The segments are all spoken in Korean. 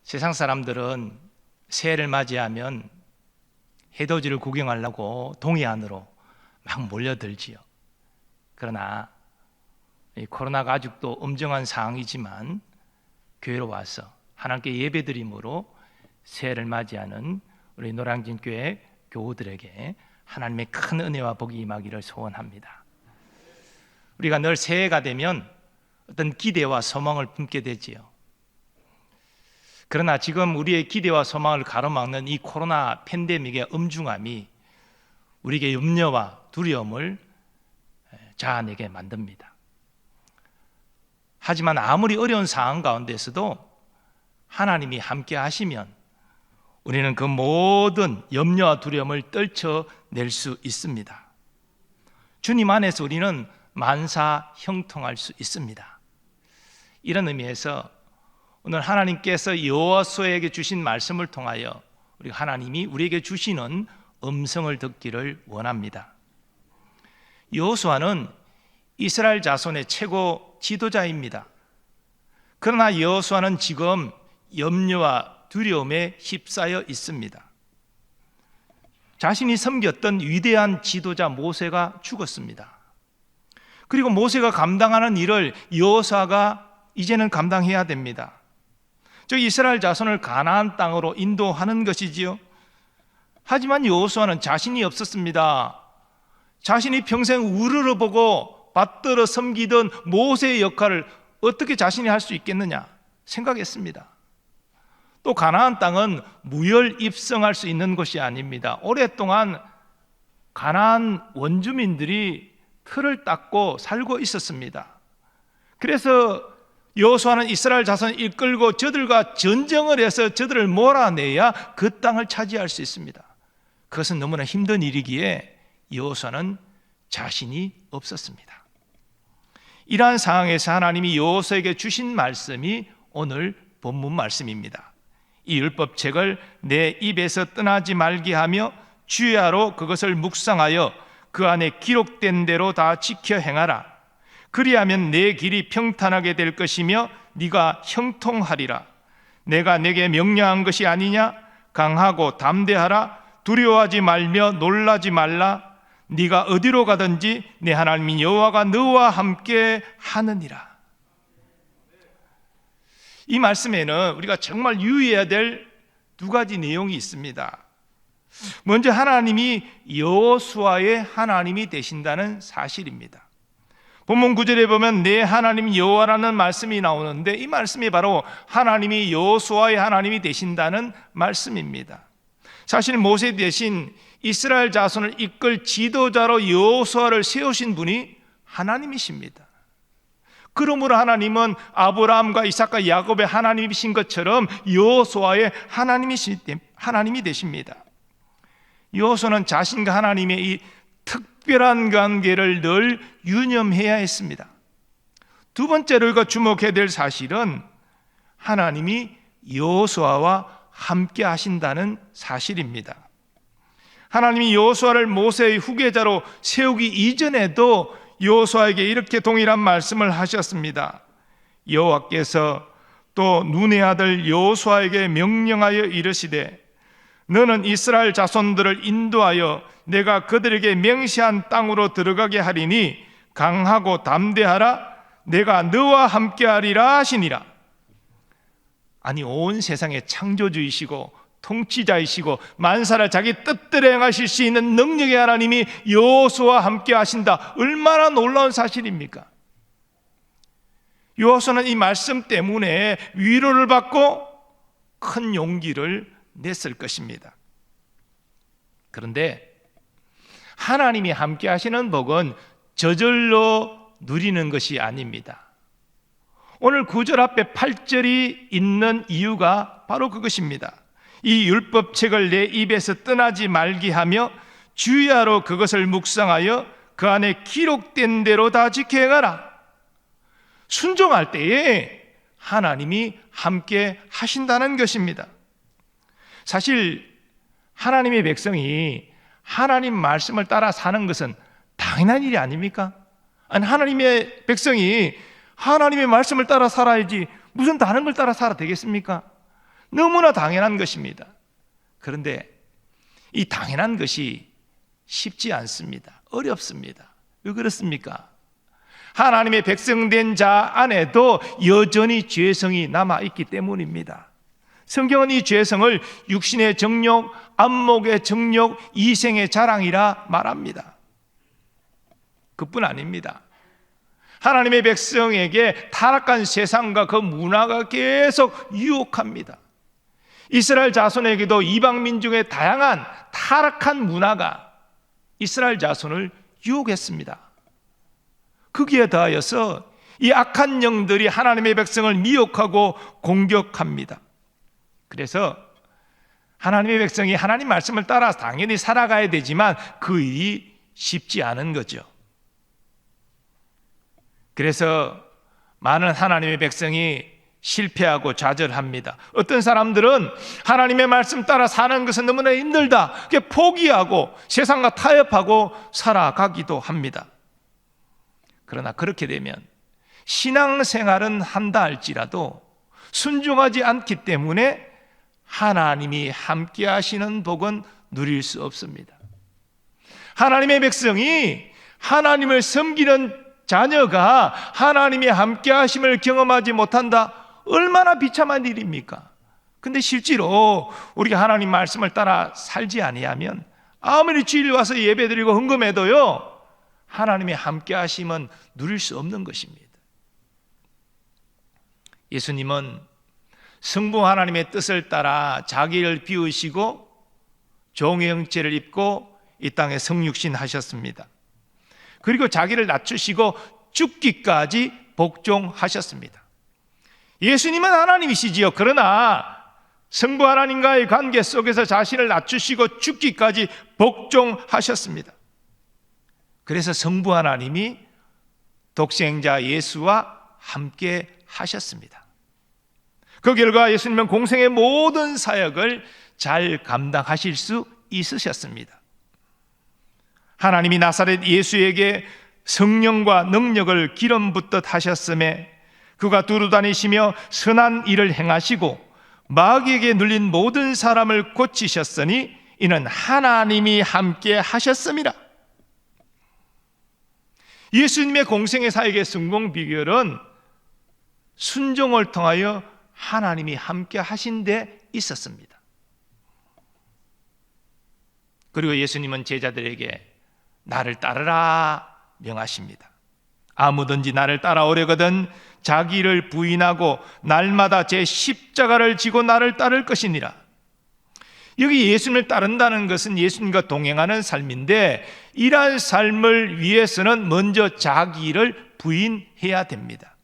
세상 사람들은 새해를 맞이하면 해돋이를 구경하려고 동해안으로 막 몰려들지요. 그러나 이 코로나가 아직도 엄정한 상황이지만 교회로 와서 하나님께 예배드림으로 새해를 맞이하는 우리 노량진교회 교우들에게 하나님의 큰 은혜와 복이 임하기를 소원합니다. 우리가 늘 새해가 되면 어떤 기대와 소망을 품게 되지요. 그러나 지금 우리의 기대와 소망을 가로막는 이 코로나 팬데믹의 엄중함이 우리에게 염려와 두려움을 자아내게 만듭니다. 하지만 아무리 어려운 상황 가운데서도 하나님이 함께 하시면 우리는 그 모든 염려와 두려움을 떨쳐낼 수 있습니다. 주님 안에서 우리는 만사 형통할 수 있습니다. 이런 의미에서 오늘 하나님께서 여호수아에게 주신 말씀을 통하여 우리 하나님이 우리에게 주시는 음성을 듣기를 원합니다. 여호수아는 이스라엘 자손의 최고 지도자입니다. 그러나 여호수아는 지금 염려와 두려움에 휩싸여 있습니다. 자신이 섬겼던 위대한 지도자 모세가 죽었습니다. 그리고 모세가 감당하는 일을 여호수아가 이제는 감당해야 됩니다. 즉 이스라엘 자손을 가나안 땅으로 인도하는 것이지요. 하지만 여호수아는 자신이 없었습니다. 자신이 평생 우러러보고 받들어 섬기던 모세의 역할을 어떻게 자신이 할 수 있겠느냐 생각했습니다. 또 가나안 땅은 무혈 입성할 수 있는 곳이 아닙니다. 오랫동안 가나안 원주민들이 틀을 닦고 살고 있었습니다. 그래서 여호수아는 이스라엘 자손을 이끌고 저들과 전쟁을 해서 저들을 몰아내야 그 땅을 차지할 수 있습니다. 그것은 너무나 힘든 일이기에 여호수아는 자신이 없었습니다. 이러한 상황에서 하나님이 여호수아에게 주신 말씀이 오늘 본문 말씀입니다. 이 율법책을 내 입에서 떠나지 말게 하며 주야로 그것을 묵상하여 그 안에 기록된 대로 다 지켜 행하라. 그리하면 내 길이 평탄하게 될 것이며 네가 형통하리라. 내가 내게 명령한 것이 아니냐? 강하고 담대하라. 두려워하지 말며 놀라지 말라. 네가 어디로 가든지 내 하나님 여호와가 너와 함께 하느니라. 이 말씀에는 우리가 정말 유의해야 될 두 가지 내용이 있습니다. 먼저 하나님이 여호수아의 하나님이 되신다는 사실입니다. 본문 9절에 보면 내 하나님 여호와라는 말씀이 나오는데 이 말씀이 바로 하나님이 여호수아의 하나님이 되신다는 말씀입니다. 사실 모세 대신 이스라엘 자손을 이끌 지도자로 여호수아를 세우신 분이 하나님이십니다. 그러므로 하나님은 아브라함과 이삭과 야곱의 하나님이신 것처럼 여호수아의 하나님이 되십니다. 여호수아는 자신과 하나님의 이 특별한 관계를 늘 유념해야 했습니다. 두 번째로 우리가 주목해야 될 사실은 하나님이 여호수아와 함께 하신다는 사실입니다. 하나님이 여호수아를 모세의 후계자로 세우기 이전에도 여호수아에게 이렇게 동일한 말씀을 하셨습니다. 여호와께서 또 눈의 아들 여호수아에게 명령하여 이르시되 너는 이스라엘 자손들을 인도하여 내가 그들에게 맹세한 땅으로 들어가게 하리니 강하고 담대하라. 내가 너와 함께하리라 하시니라. 아니 온 세상의 창조주이시고 통치자이시고 만사를 자기 뜻대로 행하실 수 있는 능력의 하나님이 여호수아와 함께 하신다. 얼마나 놀라운 사실입니까? 여호수아는 이 말씀 때문에 위로를 받고 큰 용기를 냈을 것입니다. 그런데 하나님이 함께 하시는 복은 저절로 누리는 것이 아닙니다. 오늘 9절 앞에 8절이 있는 이유가 바로 그것입니다. 이 율법책을 내 입에서 떠나지 말게 하며 주야로 그것을 묵상하여 그 안에 기록된 대로 다 지켜 행하라. 순종할 때에 하나님이 함께 하신다는 것입니다. 사실 하나님의 백성이 하나님 말씀을 따라 사는 것은 당연한 일이 아닙니까? 아니 하나님의 백성이 하나님의 말씀을 따라 살아야지 무슨 다른 걸 따라 살아 되겠습니까? 너무나 당연한 것입니다. 그런데 이 당연한 것이 쉽지 않습니다. 어렵습니다. 왜 그렇습니까? 하나님의 백성된 자 안에도 여전히 죄성이 남아있기 때문입니다. 성경은 이 죄성을 육신의 정욕, 안목의 정욕, 이생의 자랑이라 말합니다. 그뿐 아닙니다. 하나님의 백성에게 타락한 세상과 그 문화가 계속 유혹합니다. 이스라엘 자손에게도 이방 민족의 다양한 타락한 문화가 이스라엘 자손을 유혹했습니다. 거기에 더하여서 이 악한 영들이 하나님의 백성을 미혹하고 공격합니다. 그래서 하나님의 백성이 하나님 말씀을 따라 당연히 살아가야 되지만 그 일이 쉽지 않은 거죠. 그래서 많은 하나님의 백성이 실패하고 좌절합니다. 어떤 사람들은 하나님의 말씀 따라 사는 것은 너무나 힘들다, 포기하고 세상과 타협하고 살아가기도 합니다. 그러나 그렇게 되면 신앙생활은 한다 할지라도 순종하지 않기 때문에 하나님이 함께 하시는 복은 누릴 수 없습니다. 하나님의 백성이 하나님을 섬기는 자녀가 하나님의 함께 하심을 경험하지 못한다? 얼마나 비참한 일입니까? 근데 실제로 우리가 하나님 말씀을 따라 살지 아니하면 아무리 주일 와서 예배드리고 헌금해도요, 하나님의 함께 하심은 누릴 수 없는 것입니다. 예수님은 성부 하나님의 뜻을 따라 자기를 비우시고 종의 형체를 입고 이 땅에 성육신 하셨습니다. 그리고 자기를 낮추시고 죽기까지 복종하셨습니다. 예수님은 하나님이시지요. 그러나 성부 하나님과의 관계 속에서 자신을 낮추시고 죽기까지 복종하셨습니다. 그래서 성부 하나님이 독생자 예수와 함께 하셨습니다. 그 결과 예수님은 공생의 모든 사역을 잘 감당하실 수 있으셨습니다. 하나님이 나사렛 예수에게 성령과 능력을 기름 붓듯 하셨음에 그가 두루 다니시며 선한 일을 행하시고 마귀에게 눌린 모든 사람을 고치셨으니 이는 하나님이 함께 하셨음이라. 예수님의 공생의 사역의 성공 비결은 순종을 통하여 하나님이 함께 하신 데 있었습니다. 그리고 예수님은 제자들에게 나를 따르라 명하십니다. 아무든지 나를 따라오려거든 자기를 부인하고 날마다 제 십자가를 지고 나를 따를 것이니라. 여기 예수님을 따른다는 것은 예수님과 동행하는 삶인데, 이러한 삶을 위해서는 먼저 자기를 부인해야 됩니다.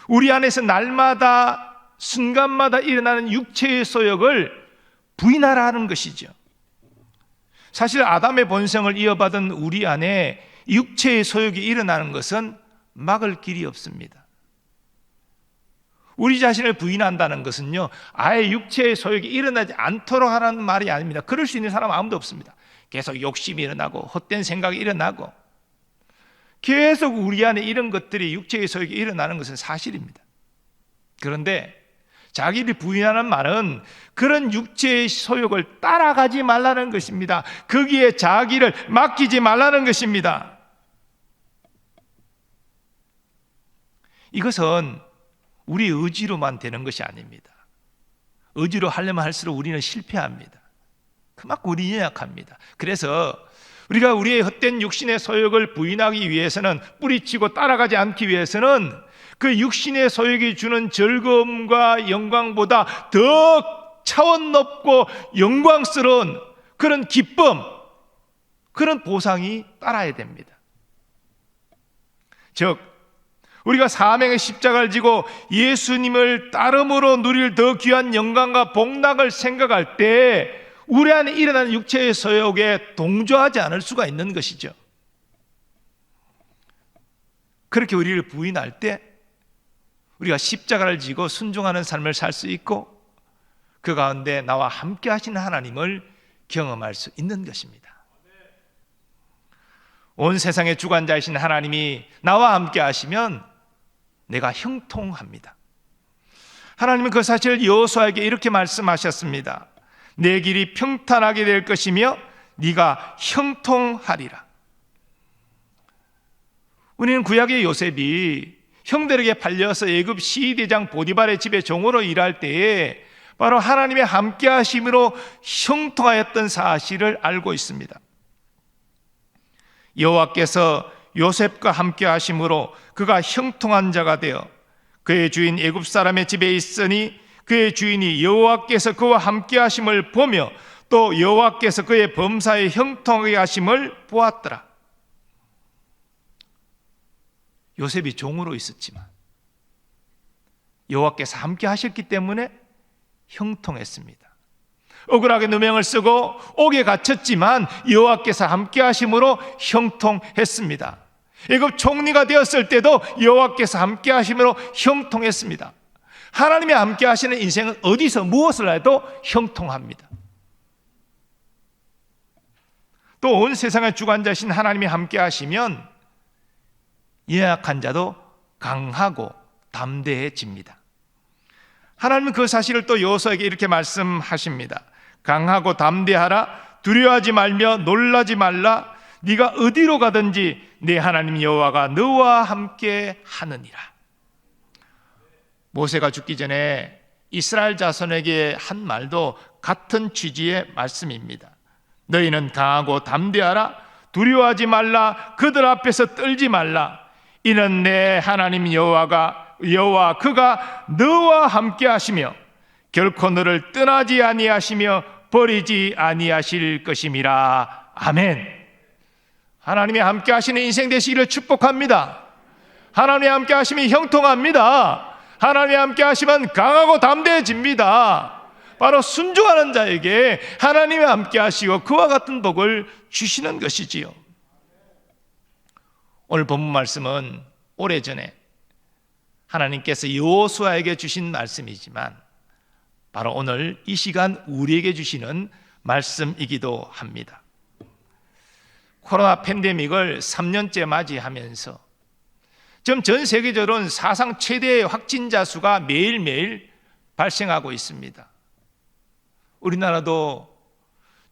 우리 안에서 날마다 순간마다 일어나는 육체의 소욕을 부인하라는 것이죠. 사실 아담의 본성을 이어받은 우리 안에 육체의 소욕이 일어나는 것은 막을 길이 없습니다. 우리 자신을 부인한다는 것은요, 아예 육체의 소욕이 일어나지 않도록 하라는 말이 아닙니다. 그럴 수 있는 사람은 아무도 없습니다. 계속 욕심이 일어나고 헛된 생각이 일어나고 계속 우리 안에 이런 것들이 육체의 소욕이 일어나는 것은 사실입니다. 그런데 자기를 부인하는 말은 그런 육체의 소욕을 따라가지 말라는 것입니다. 거기에 자기를 맡기지 말라는 것입니다. 이것은 우리 의지로만 되는 것이 아닙니다. 의지로 하려면 할수록 우리는 실패합니다. 그만큼 우리는 연약합니다. 그래서 우리가 우리의 헛된 육신의 소욕을 부인하기 위해서는, 뿌리치고 따라가지 않기 위해서는 그 육신의 소욕이 주는 즐거움과 영광보다 더 차원 높고 영광스러운 그런 기쁨, 그런 보상이 따라야 됩니다. 즉 우리가 사명의 십자가를 지고 예수님을 따름으로 누릴 더 귀한 영광과 복락을 생각할 때 우리 안에 일어나는 육체의 소욕에 동조하지 않을 수가 있는 것이죠. 그렇게 우리를 부인할 때 우리가 십자가를 지고 순종하는 삶을 살 수 있고 그 가운데 나와 함께 하시는 하나님을 경험할 수 있는 것입니다. 온 세상의 주관자이신 하나님이 나와 함께 하시면 내가 형통합니다. 하나님은 그 사실을 여호수아에게 이렇게 말씀하셨습니다. 내 길이 평탄하게 될 것이며 네가 형통하리라. 우리는 구약의 요셉이 형들에게 팔려서 애굽 시대장 보디발의 집에 종으로 일할 때에 바로 하나님의 함께 하심으로 형통하였던 사실을 알고 있습니다. 여호와께서 요셉과 함께 하심으로 그가 형통한 자가 되어 그의 주인 애굽 사람의 집에 있으니 그의 주인이 여호와께서 그와 함께 하심을 보며 또 여호와께서 그의 범사에 형통하게 하심을 보았더라. 요셉이 종으로 있었지만 여호와께서 함께 하셨기 때문에 형통했습니다. 억울하게 누명을 쓰고 옥에 갇혔지만 여호와께서 함께 하심으로 형통했습니다. 애굽 총리가 되었을 때도 여호와께서 함께 하심으로 형통했습니다. 하나님이 함께 하시는 인생은 어디서 무엇을 해도 형통합니다. 또 온 세상의 주관자신 하나님이 함께 하시면 연약한 자도 강하고 담대해집니다. 하나님은 그 사실을 또 여호수아에게 이렇게 말씀하십니다. 강하고 담대하라. 두려워하지 말며 놀라지 말라. 네가 어디로 가든지 내 하나님 여호와가 너와 함께 하느니라. 모세가 죽기 전에 이스라엘 자손에게 한 말도 같은 취지의 말씀입니다. 너희는 강하고 담대하라. 두려워하지 말라. 그들 앞에서 떨지 말라. 이는 내 하나님 여호와 그가 너와 함께 하시며 결코 너를 떠나지 아니하시며 버리지 아니하실 것임이라. 아멘. 하나님이 함께 하시는 인생 되시기를 축복합니다. 하나님이 함께 하시면 형통합니다. 하나님이 함께 하시면 강하고 담대해집니다. 바로 순종하는 자에게 하나님이 함께 하시고 그와 같은 복을 주시는 것이지요. 오늘 본문 말씀은 오래전에 하나님께서 여호수아에게 주신 말씀이지만 바로 오늘 이 시간 우리에게 주시는 말씀이기도 합니다. 코로나 팬데믹을 3년째 맞이하면서 지금 전 세계적으로는 사상 최대의 확진자 수가 매일매일 발생하고 있습니다. 우리나라도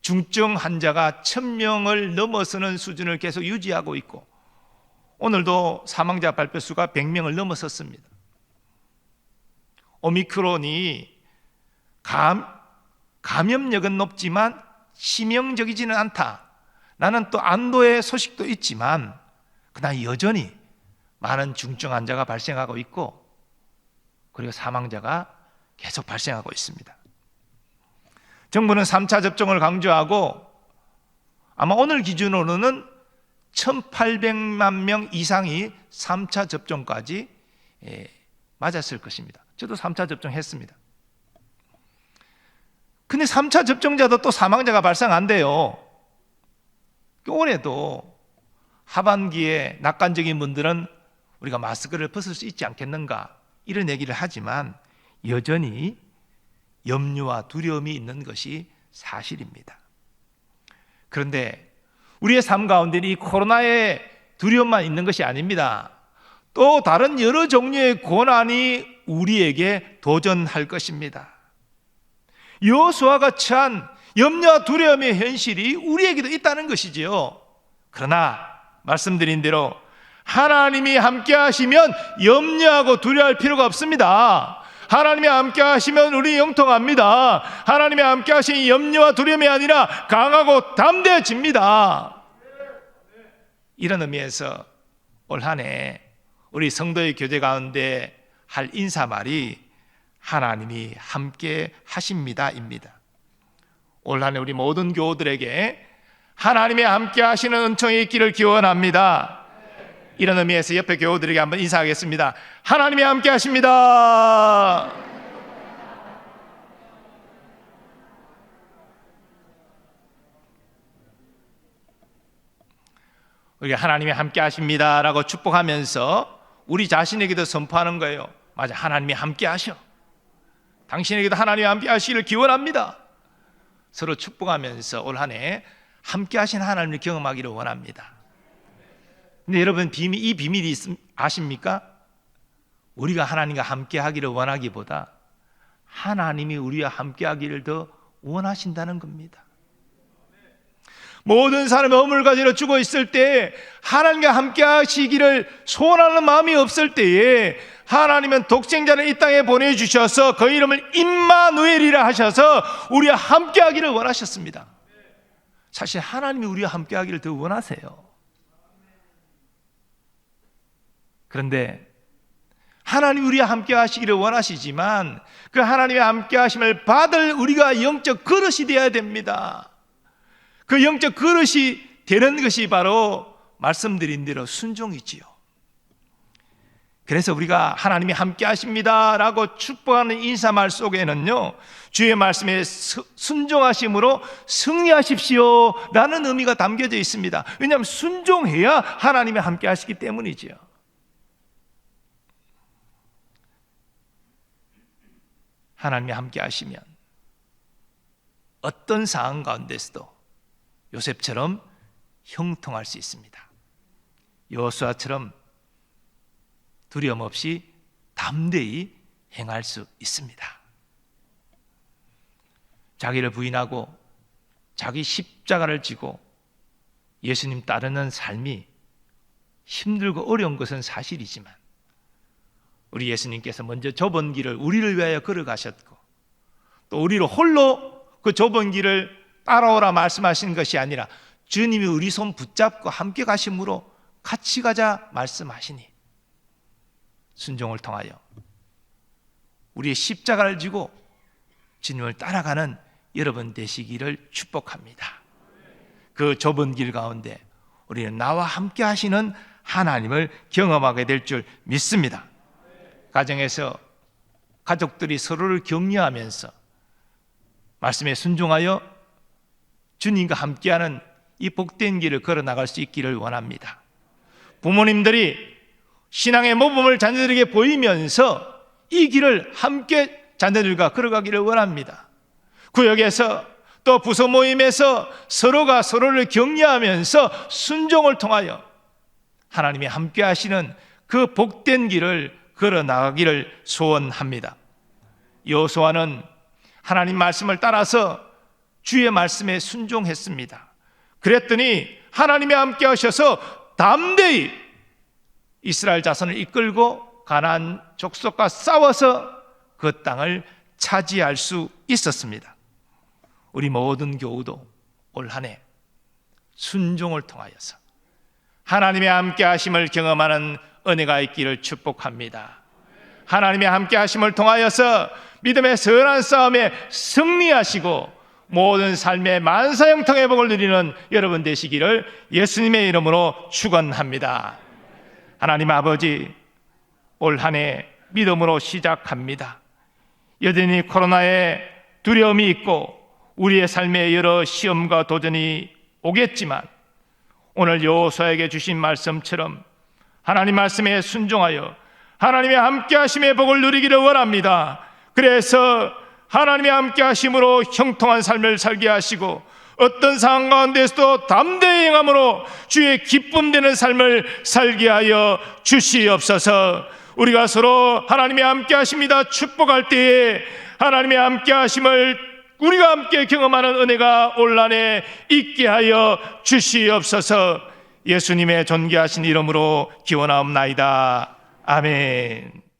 중증 환자가 1000명을 넘어서는 수준을 계속 유지하고 있고 오늘도 사망자 발표 수가 100명을 넘어섰습니다. 오미크론이 감염력은 높지만 치명적이지는 않다. 나는 또 안도의 소식도 있지만 그러나 여전히 많은 중증 환자가 발생하고 있고 그리고 사망자가 계속 발생하고 있습니다. 정부는 3차 접종을 강조하고 아마 오늘 기준으로는 1800만 명 이상이 3차 접종까지 맞았을 것입니다. 저도 3차 접종했습니다. 근데 3차 접종자도 또 사망자가 발생한대요. 올해도 하반기에 낙관적인 분들은 우리가 마스크를 벗을 수 있지 않겠는가 이런 얘기를 하지만 여전히 염려와 두려움이 있는 것이 사실입니다. 그런데 우리의 삶 가운데 이 코로나의 두려움만 있는 것이 아닙니다. 또 다른 여러 종류의 고난이 우리에게 도전할 것입니다. 여호수아가 처한 염려와 두려움의 현실이 우리에게도 있다는 것이지요. 그러나 말씀드린 대로 하나님이 함께 하시면 염려하고 두려워할 필요가 없습니다. 하나님이 함께 하시면 우리 형통합니다. 하나님이 함께 하시니 염려와 두려움이 아니라 강하고 담대해집니다. 이런 의미에서 올 한 해 우리 성도의 교제 가운데 할 인사말이 하나님이 함께 하십니다입니다. 올 한 해 우리 모든 교우들에게 하나님이 함께 하시는 은총이 있기를 기원합니다. 이런 의미에서 옆에 교우들에게 한번 인사하겠습니다. 하나님이 함께 하십니다. 우리가 하나님이 함께 하십니다라고 축복하면서 우리 자신에게도 선포하는 거예요. 맞아, 하나님이 함께 하셔. 당신에게도 하나님이 함께 하시기를 기원합니다. 서로 축복하면서 올 한 해 함께 하신 하나님을 경험하기를 원합니다. 근데 여러분 이 비밀이 아십니까? 우리가 하나님과 함께 하기를 원하기보다 하나님이 우리와 함께하기를 더 원하신다는 겁니다. 모든 사람이 허물과지로 죽어 있을 때 하나님과 함께 하시기를 소원하는 마음이 없을 때에 하나님은 독생자를 이 땅에 보내주셔서 그 이름을 임마누엘이라 하셔서 우리와 함께 하기를 원하셨습니다. 사실 하나님이 우리와 함께 하기를 더 원하세요. 그런데 하나님이 우리와 함께 하시기를 원하시지만 그 하나님의 함께 하심을 받을 우리가 영적 그릇이 되어야 됩니다. 그 영적 그릇이 되는 것이 바로 말씀드린 대로 순종이지요. 그래서 우리가 하나님이 함께 하십니다 라고 축복하는 인사말 속에는요, 주의 말씀에 순종하심으로 승리하십시오 라는 의미가 담겨져 있습니다. 왜냐하면 순종해야 하나님이 함께 하시기 때문이지요. 하나님이 함께 하시면 어떤 상황 가운데서도 요셉처럼 형통할 수 있습니다. 여호수아처럼 두려움 없이 담대히 행할 수 있습니다. 자기를 부인하고 자기 십자가를 지고 예수님 따르는 삶이 힘들고 어려운 것은 사실이지만 우리 예수님께서 먼저 좁은 길을 우리를 위하여 걸어가셨고 또 우리를 홀로 그 좁은 길을 따라오라 말씀하신 것이 아니라 주님이 우리 손 붙잡고 함께 가심으로 같이 가자 말씀하시니 순종을 통하여 우리의 십자가를 지고 주님을 따라가는 여러분 되시기를 축복합니다. 그 좁은 길 가운데 우리는 나와 함께 하시는 하나님을 경험하게 될 줄 믿습니다. 가정에서 가족들이 서로를 격려하면서 말씀에 순종하여 주님과 함께하는 이 복된 길을 걸어 나갈 수 있기를 원합니다. 부모님들이 신앙의 모범을 자녀들에게 보이면서 이 길을 함께 자녀들과 걸어가기를 원합니다. 구역에서 또 부서 모임에서 서로가 서로를 격려하면서 순종을 통하여 하나님이 함께 하시는 그 복된 길을 걸어 나가기를 소원합니다. 여호수아는 하나님 말씀을 따라서 주의 말씀에 순종했습니다. 그랬더니 하나님이 함께 하셔서 담대히 이스라엘 자손을 이끌고 가나안 족속과 싸워서 그 땅을 차지할 수 있었습니다. 우리 모든 교우도 올 한 해 순종을 통하여서 하나님의 함께 하심을 경험하는 은혜가 있기를 축복합니다. 하나님의 함께 하심을 통하여서 믿음의 선한 싸움에 승리하시고 모든 삶의 만사형통의 복을 누리는 여러분 되시기를 예수님의 이름으로 축원합니다. 하나님 아버지, 올 한 해 믿음으로 시작합니다. 여전히 코로나에 두려움이 있고 우리의 삶에 여러 시험과 도전이 오겠지만 오늘 여호수아에게 주신 말씀처럼 하나님 말씀에 순종하여 하나님의 함께 하심의 복을 누리기를 원합니다. 그래서 하나님의 함께 하심으로 형통한 삶을 살게 하시고 어떤 상황 가운데서도 담대히 행함으로 주의 기쁨 되는 삶을 살게 하여 주시옵소서. 우리가 서로 하나님의 함께 하십니다 축복할 때에 하나님의 함께 하심을 우리가 함께 경험하는 은혜가 올 한 해 있게 하여 주시옵소서. 예수님의 존귀하신 이름으로 기원하옵나이다. 아멘.